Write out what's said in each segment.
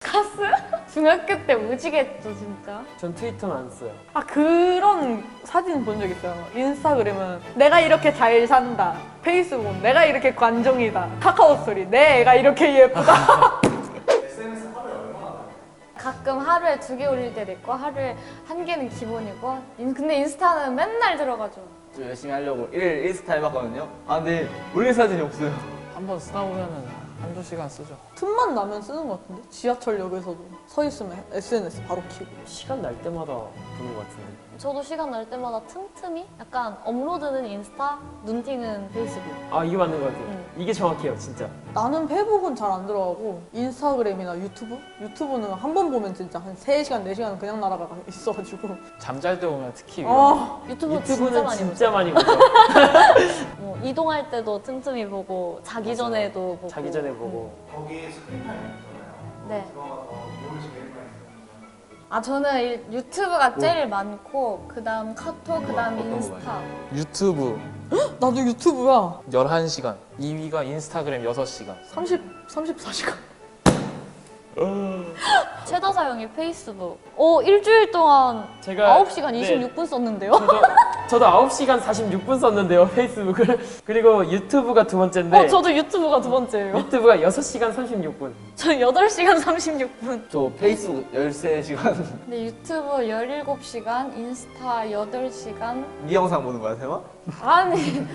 카스? 중학교 때 오지겠죠 진짜. 전 트위터는 안 써요. 아 그런 사진 본 적 있어요. 인스타그램은 내가 이렇게 잘 산다. 페이스북은 내가 이렇게 관종이다. 카카오스토리 내 애가 이렇게 예쁘다. SNS 하루에 얼마나 나요? 가끔 하루에 2개 올릴 때도 있고 하루에 1개는 기본이고 근데 인스타는 맨날 들어가죠. 좀 열심히 하려고 1일 인스타 해봤거든요. 아 근데 올릴 사진이 없어요. 한번 쓰다 보면은 한두 시간 쓰죠. 틈만 나면 쓰는 것 같은데? 지하철역에서도 서 있으면 SNS 바로 켜고. 시간 날 때마다 보는 것 같은데. 저도 시간 날 때마다 틈틈이 약간 업로드는 인스타, 눈팅은 페이스북. 아 이게 맞는 것 같아요. 응. 이게 정확해요 진짜. 나는 페북은 잘 안 들어가고 인스타그램이나 유튜브? 유튜브는 한 번 보면 진짜 한 3시간, 4시간 그냥 날아가 있어가지고 잠잘 때 보면 특히 위험해요. 유튜브 진짜 유튜브는 많이 진짜 보죠. 많이 보죠. 뭐 이동할 때도 틈틈이 보고 자기 맞아요. 전에도 보고. 자기 전에 보고. 거기 스크린 타임이 있잖아요. 네. 들어가서 뭘 제일 많이 아 저는 유튜브가 제일 많고 그다음 카톡, 그다음 어떤 거 인스타. 유튜브 나도 유튜브야. 11시간, 2위가 인스타그램 6시간. 34시간. 최다 사용이 페이스북. 일주일 동안 제가 9시간 네. 26분 썼는데요. 저도 9시간 46분 썼는데요 페이스북을. 그리고 유튜브가 두 번째인데 저도 유튜브가 두 번째예요. 유튜브가 6시간 36분. 저 8시간 36분. 저 페이스북 13시간 근데 유튜브 17시간, 인스타 8시간. 이 영상 보는 거야 세마? 아니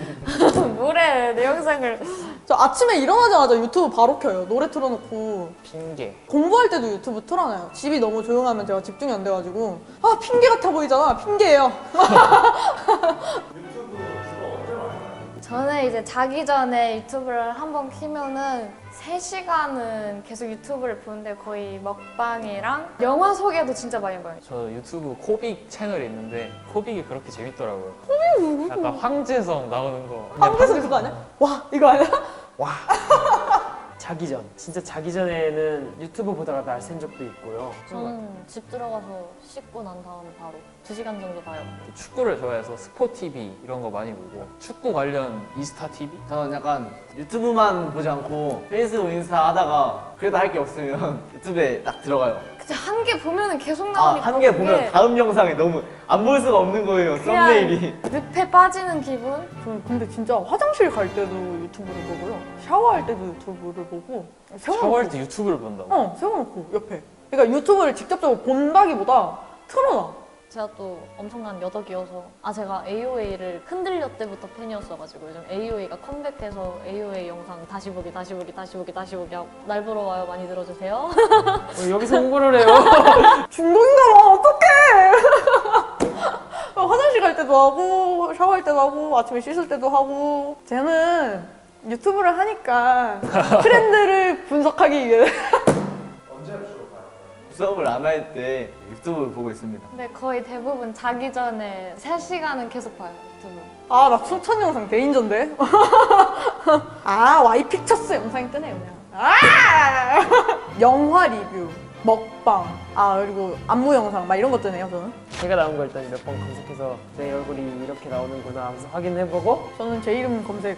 뭐래 내 영상을. 저 아침에 일어나자마자 유튜브 바로 켜요. 노래 틀어놓고. 핑계. 공부할 때도 유튜브 틀어놔요. 집이 너무 조용하면 제가 집중이 안 돼가지고 아 핑계 같아 보이잖아. 핑계예요. 유튜브 주로 언제 많이 봐요? 저는 이제 자기 전에 유튜브를 한번 키면은 3시간은 계속 유튜브를 보는데 거의 먹방이랑 영화 소개도 진짜 많이 봐요. 저 유튜브 코빅 채널이 있는데 코빅이 그렇게 재밌더라고요. 약간 황제성 나오는 거. 한국에서 그거 아니야? 와 이거 아니야? 자기 전. 진짜 자기 전에는 유튜브 보다가 날 샌 적도 있고요. 저는 집 들어가서 씻고 난 다음에 바로 2시간 정도 봐요. 축구를 좋아해서 스포티비 이런 거 많이 보고 축구 관련 이스타 TV? 저는 약간 유튜브만 보지 않고 페이스북 인스타 하다가 그래도 할 게 없으면 유튜브에 딱 들어가요. 그치 한 개 보면은 계속 아 나오니까 한 개 그게 보면 다음 영상에 너무 안 볼 수가 없는 거예요. 그냥 썸네일이. 늪에 빠지는 기분? 저는 근데 진짜 화장실 갈 때도 유튜브를 보고요. 샤워할 때도 유튜브를 보고. 샤워할 때 유튜브를 본다고? 세워놓고 옆에. 그러니까 유튜브를 직접적으로 본다기보다 틀어놔. 제가 또 엄청난 여덕이어서 제가 AOA를 흔들려 때부터 팬이었어가지고 요즘 AOA가 컴백해서 AOA 영상 다시 보기 하고 날 보러 와요 많이 들어주세요. 여기서 홍보를 해요. 중독인가 봐. 어떡해. 화장실 갈 때도 하고 샤워할 때도 하고 아침에 씻을 때도 하고. 쟤는 유튜브를 하니까 트렌드를 분석하기 위해 언제 주로 봐요? 수업을 안 할 때 유튜브를 보고 있습니다. 근데 거의 대부분 자기 전에 3시간은 계속 봐요 유튜브. 아, 나 추천 영상 대인전데? 와이픽처스 영상이 뜨네, 그냥. 영화 리뷰, 먹방, 그리고 안무 영상, 막 이런 거 뜨네요, 저는. 제가 나온 거 일단 몇 번 검색해서 내 얼굴이 이렇게 나오는구나 하면서 확인해보고. 저는 제 이름 검색.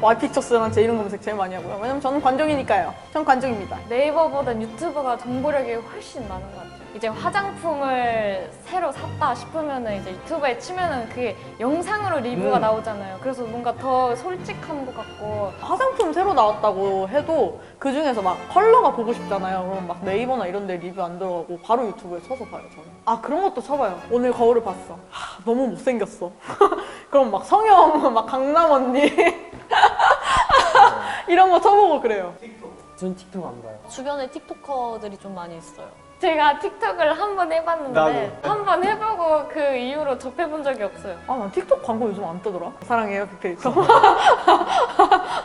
와이픽처스랑 제 이름 검색 제일 많이 하고요. 왜냐면 저는 관종이니까요. 전 관종입니다. 네이버보단 유튜브가 정보력이 훨씬 많은 것 같아요. 이제 화장품을 새로 샀다 싶으면은 이제 유튜브에 치면은 그게 영상으로 리뷰가 나오잖아요. 그래서 뭔가 더 솔직한 것 같고. 화장품 새로 나왔다고 해도 그 중에서 막 컬러가 보고 싶잖아요. 그럼 막 네이버나 이런 데 리뷰 안 들어가고 바로 유튜브에 쳐서 봐요, 저는. 그런 것도 쳐봐요. 오늘 거울을 봤어. 너무 못생겼어. 그럼 막 성형, 막 강남 언니. 이런 거 쳐보고 그래요. 전 틱톡 안 봐요. 주변에 틱토커들이 좀 많이 있어요. 제가 틱톡을 한 번 해봤는데 나도. 한 번 해보고 그 이후로 접해본 적이 없어요. 난 틱톡 광고 요즘 안 뜨더라. 사랑해요, 빅데이터.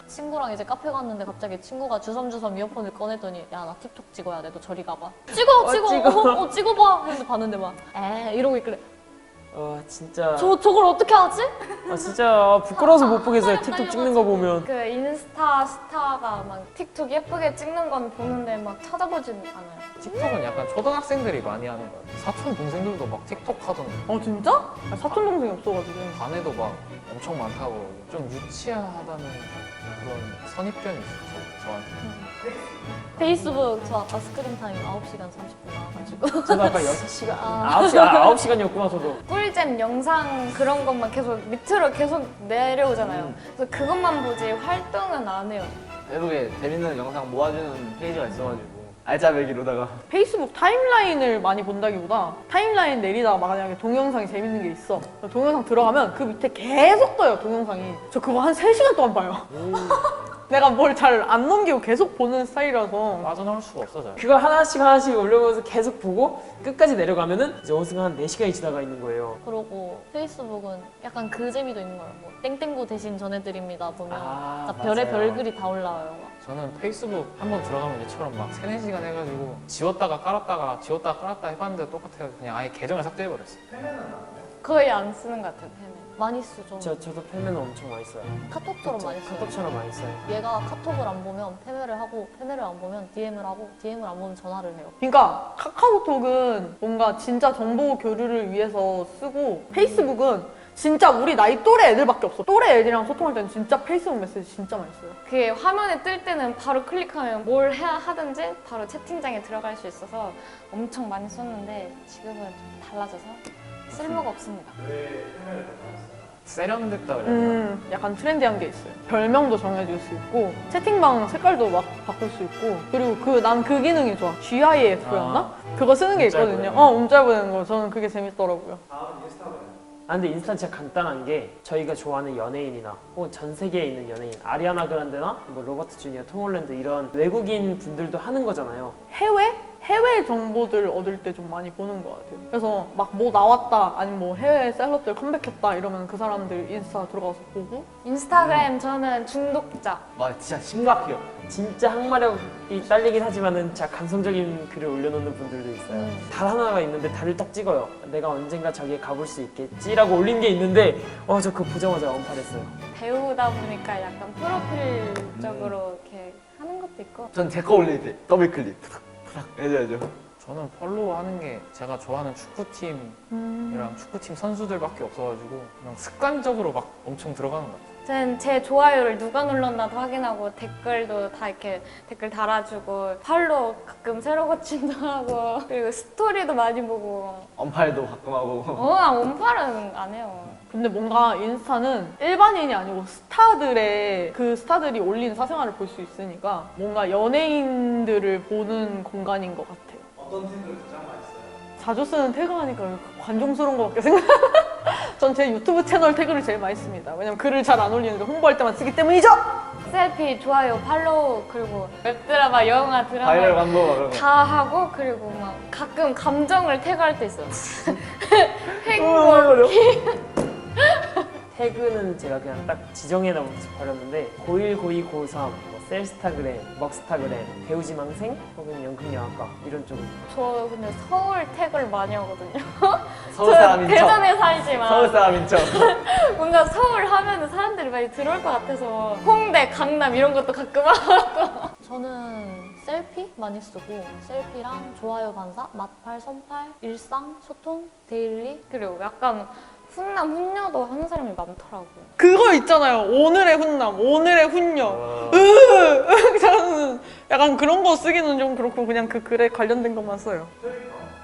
친구랑 이제 카페 갔는데 갑자기 친구가 주섬주섬 이어폰을 꺼내더니 야 나 틱톡 찍어야 돼. 너 저리 가봐. 찍어. 찍어봐. 했는데 봤는데 막 이러고 있길래 진짜. 저걸 어떻게 하지? 진짜 부끄러워서 못 보겠어요. 틱톡 찍는 거 보면. 그 인스타 스타가 막 틱톡 예쁘게 찍는 건 보는데 막 찾아보진 않아요. 틱톡은 약간 초등학생들이 많이 하는 거예요. 사촌 동생들도 막 틱톡 하던데. 진짜? 사촌 동생이 없어가지고. 반에도 막 엄청 많다고 좀 유치하다는 그런 선입견이 있었죠. 저한테. 페이스북 저 아까 스크린 타임 9시간 30분 나와가지고 저도 아까 6시간, 아. 9시간이었구나, 저도. 꿀잼 영상 그런 것만 계속 밑으로 계속 내려오잖아요. 그래서 그것만 보지 활동은 안 해요. 페북에 재밌는 영상 모아주는 페이지가 있어가지고 알짜배기로다가 페이스북 타임라인을 많이 본다기보다 타임라인 내리다가 만약에 동영상이 재밌는 게 있어. 동영상 들어가면 그 밑에 계속 떠요, 동영상이. 저 그거 한 3시간 동안 봐요. 내가 뭘 잘 안 넘기고 계속 보는 스타일이라서. 빠져나올 수가 없어 잘. 그걸 하나씩 올려보면서 계속 보고 끝까지 내려가면은 이제 어느 순간 한 4시간이 지나가 있는 거예요. 그러고 페이스북은 약간 그 재미도 있는 거예요. 뭐 땡땡구 대신 전해드립니다 보면 아, 진짜 별의 맞아요. 별글이 다 올라와요. 막. 저는 페이스북 한번 들어가면 얘처럼 막 3, 4시간 해가지고 지웠다가 깔았다 해봤는데 똑같아요. 그냥 아예 계정을 삭제해버렸어요. 거의 안 쓰는 것 같아요, 팬은. 많이 쓰죠. 저도 패매는 엄청 많이 써요. 카톡처럼 많이 써요. 카톡처럼 많이 써요. 얘가 카톡을 안 보면 패매를 하고 패매를 안 보면 DM을 하고 DM을 안 보면 전화를 해요. 그러니까 카카오톡은 뭔가 진짜 정보 교류를 위해서 쓰고 페이스북은 진짜 우리 나이 또래 애들밖에 없어. 또래 애들이랑 소통할 때는 진짜 페이스북 메시지 진짜 많이 써요. 그게 화면에 뜰 때는 바로 클릭하면 뭘 해야 하든지 바로 채팅장에 들어갈 수 있어서 엄청 많이 썼는데 지금은 좀 달라져서 쓸모가 없습니다. 세련됐다 그래야 되나? 약간 트렌디한 게 있어요. 별명도 정해줄 수 있고 채팅방 색깔도 막 바꿀 수 있고 그리고 난 그 기능이 좋아. GIF였나? 그거 쓰는 게 움짤 있거든요. 보내는 움짤 보내는 거 저는 그게 재밌더라고요. 다음은 인스타그램. 근데 인스타 진짜 간단한 게 저희가 좋아하는 연예인이나 혹은 전 세계에 있는 연예인 아리아나 그란데나 뭐 로버트 주니어, 톰 홀랜드 이런 외국인 분들도 하는 거잖아요. 해외 정보들 얻을 때 좀 많이 보는 것 같아요. 그래서 막 뭐 나왔다 아니면 뭐 해외 셀럽들 컴백했다 이러면 그 사람들 인스타 들어가서 보고 인스타그램 저는 중독자. 막 진짜 심각해요. 진짜 항마력이 딸리긴 하지만은 진짜 감성적인 글을 올려놓는 분들도 있어요. 달 하나가 있는데 달을 딱 찍어요. 내가 언젠가 저기에 가볼 수 있겠지라고 올린 게 있는데 저 그거 보자마자 언팔했어요. 배우다 보니까 약간 프로필적으로 이렇게 하는 것도 있고. 전 제 거 올릴 때 더블 클릭 푸락 해줘야죠. 저는 팔로우 하는 게 제가 좋아하는 축구팀이랑 축구팀 선수들밖에 없어가지고 그냥 습관적으로 막 엄청 들어가는 것 같아요. 저는 제 좋아요를 누가 눌렀나도 확인하고 댓글도 다 이렇게 댓글 달아주고 팔로 가끔 새로 고침도 하고 그리고 스토리도 많이 보고 언팔도 가끔 하고 원팔은 안 해요. 근데 뭔가 인스타는 일반인이 아니고 스타들의 그 스타들이 올린 사생활을 볼 수 있으니까 뭔가 연예인들을 보는 공간인 것 같아요. 어떤 태그를 가장 많이 써요? 자주 쓰는 태그 하니까 관종스러운 것밖에 생각. 전 제 유튜브 채널 태그를 제일 많이 씁니다. 왜냐면 글을 잘 안 올리는데 홍보할 때만 쓰기 때문이죠. 셀피, 좋아요, 팔로우 그리고 웹드라마, 영화, 바이럴 드라마 광고 막 그런 거. 다 하고 그리고 막 가끔 감정을 태그할 때 있어요. 행복. 태그는 제가 그냥 딱 지정해놔 버렸는데 01, 02, 03, 뭐 셀스타그램, 먹스타그램, 배우지망생 혹은 연극영화과 이런 쪽으로. 저 근데 서울 태그를 많이 하거든요. 서울 저 사람인 척. 대전에 살지만 서울 사람인 척. 뭔가 서울 하면은 사람들이 많이 들어올 것 같아서 홍대, 강남 이런 것도 가끔 하고. 저는 셀피 많이 쓰고 셀피랑 좋아요 반사, 맛팔, 선팔, 일상, 소통, 데일리 그리고 약간 훈남, 훈녀도 하는 사람이 많더라고요. 그거 있잖아요. 오늘의 훈남, 오늘의 훈녀. 저는 약간 그런 거 쓰기는 좀 그렇고 그냥 그 글에 관련된 것만 써요.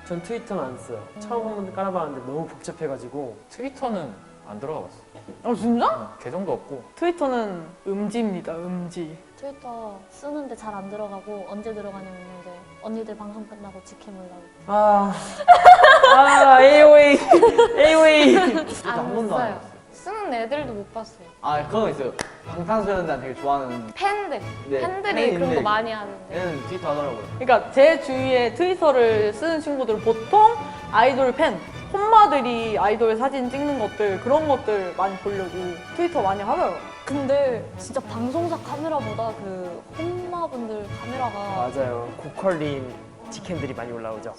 전 트위터는 안 써요. 처음 한번 깔아봤는데 너무 복잡해가지고 트위터는 안 들어가 봤어. 아 진짜? 계정도 없고. 트위터는 음지입니다. 음지. 트위터 쓰는데 잘 안 들어가고 언제 들어가냐면 이제 언니들 방송 끝나고 지켜보려고. AOA AOA 한 안 번도 안 써요. 해봤어요. 쓰는 애들도 못 봤어요. 그런 거 있어요. 방탄소년단 되게 좋아하는 팬들, 네, 팬들이 팬이 그런 거 있는데 많이 하는데. 얘는 트위터 하더라고요. 그러니까 제 주위에 트위터를 쓰는 친구들은 보통 아이돌 팬, 홈마들이 아이돌 사진 찍는 것들 그런 것들 많이 보려고 트위터 많이 하더라고요. 근데 진짜 방송사 카메라보다 그 홈마분들 카메라가 맞아요. 고컬님 직캠들이 많이 올라오죠.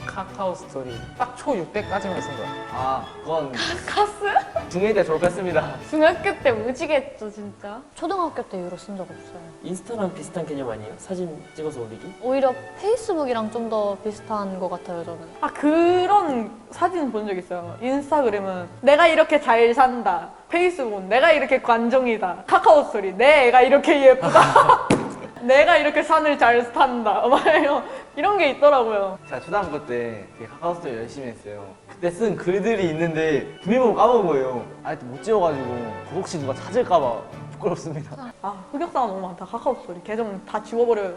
카카오 스토리 딱 초 600까지만 쓴 거야. 아, 그건 카스? 중1 때 졸업했습니다. 중학교 때 무지겠죠 진짜. 초등학교 때 이후로 쓴 적 없어요. 인스타랑 비슷한 개념 아니에요? 사진 찍어서 올리기? 오히려 페이스북이랑 좀 더 비슷한 것 같아요, 저는. 아 그런 사진 본 적 있어요. 인스타그램은 내가 이렇게 잘 산다. 페이스북은 내가 이렇게 관종이다. 카카오 스토리 내 애가 이렇게 예쁘다. 내가 이렇게 산을 잘 탄다. 막 이런 게 있더라고요. 제가 초등학교 때 되게 카카오 스토리 열심히 했어요. 그때 쓴 글들이 있는데 비밀번호 까먹은 거예요. 아직도 못 지워가지고 그거 혹시 누가 찾을까봐 부끄럽습니다. 아 흑역사가 너무 많다. 카카오 스토리 계정 다 지워버려요.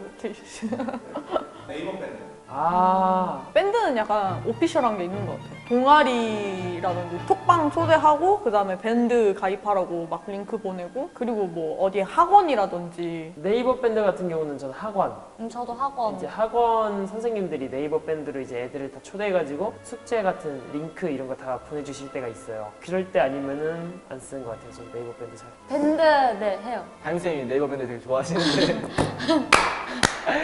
네이버 밴드. 아, 밴드는 약간 오피셜한 게 있는 것 같아요. 동아리라든지 톡방 초대하고 그 다음에 밴드 가입하라고 막 링크 보내고 그리고 뭐 어디 학원이라든지 네이버 밴드 같은 경우는 저는 학원. 저도 학원. 이제 학원 선생님들이 네이버 밴드로 이제 애들을 다 초대해가지고 숙제 같은 링크 이런 거 다 보내주실 때가 있어요. 그럴 때 아니면은 안 쓰는 것 같아요. 저 네이버 밴드 잘. 밴드 네 해요. 다임쌤이 네이버 밴드 되게 좋아하시는데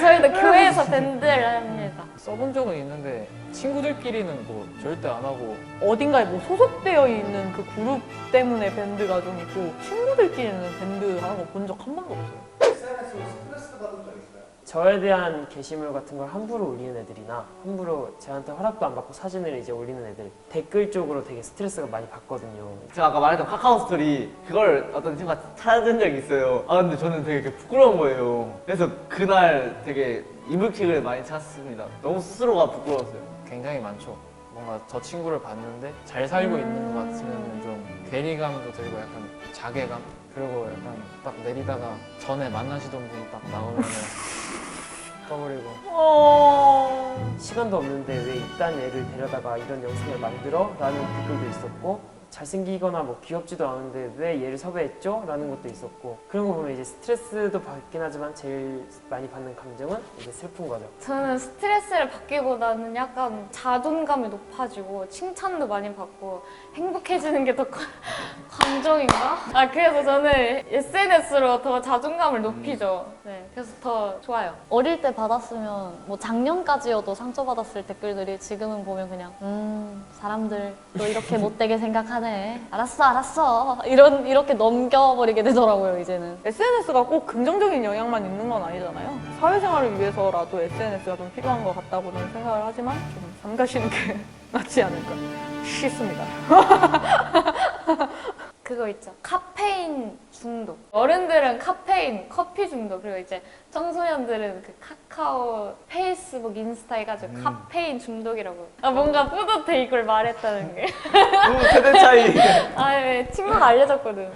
저희도 교회에서 밴드를 합니다. 써본 적은 있는데 친구들끼리는 뭐 절대 안 하고 어딘가에 뭐 소속되어 있는 그 그룹 때문에 밴드가 좀 있고 친구들끼리는 밴드 하는 거 본 적 한 번도 없어요. SNS로 스트레스 받은 적 있어요? 저에 대한 게시물 같은 걸 함부로 올리는 애들이나 함부로 저한테 허락도 안 받고 사진을 이제 올리는 애들 댓글 쪽으로 되게 스트레스가 많이 받거든요. 제가 아까 말했던 카카오 스토리 그걸 어떤 친구가 찾은 적이 있어요. 아 근데 저는 되게 부끄러운 거예요. 그래서 그날 되게 이불킥을 많이 찾습니다. 너무 스스로가 부끄러웠어요. 굉장히 많죠. 뭔가 저 친구를 봤는데 잘 살고 있는 것 같으면 좀 괴리감도 들고 약간 자괴감? 그리고 약간 딱 내리다가 전에 만나시던 분 딱 나오면 떠버리고 시간도 없는데 왜 이딴 애를 데려다가 이런 영상을 만들어? 라는 댓글도 있었고 잘생기거나 뭐 귀엽지도 않은데 왜 얘를 섭외했죠? 라는 것도 있었고 그런 거 보면 이제 스트레스도 받긴 하지만 제일 많이 받는 감정은 이제 슬픈 거죠. 저는 스트레스를 받기보다는 약간 자존감이 높아지고 칭찬도 많이 받고 행복해지는 게 더 감정인가? 아 그래서 저는 SNS로 더 자존감을 높이죠. 네, 그래서 더 좋아요. 어릴 때 받았으면 뭐 작년까지여도 상처받았을 댓글들이 지금은 보면 그냥 사람들 또 이렇게 못되게 생각하네. 알았어 이렇게 넘겨버리게 되더라고요 이제는. SNS가 꼭 긍정적인 영향만 있는 건 아니잖아요. 사회생활을 위해서라도 SNS가 좀 필요한 것 같다고 저는 생각을 하지만 좀 삼가시는 게 낫지 않을까 싶습니다. 그거 있죠. 카페인 중독. 어른들은 카페인, 커피 중독. 그리고 이제 청소년들은 그 카카오, 페이스북, 인스타 해가지고 카페인 중독이라고. 아, 뭔가 뿌듯해, 이걸 말했다는 게. 세대 차이. 아, 네, 친구가 알려줬거든.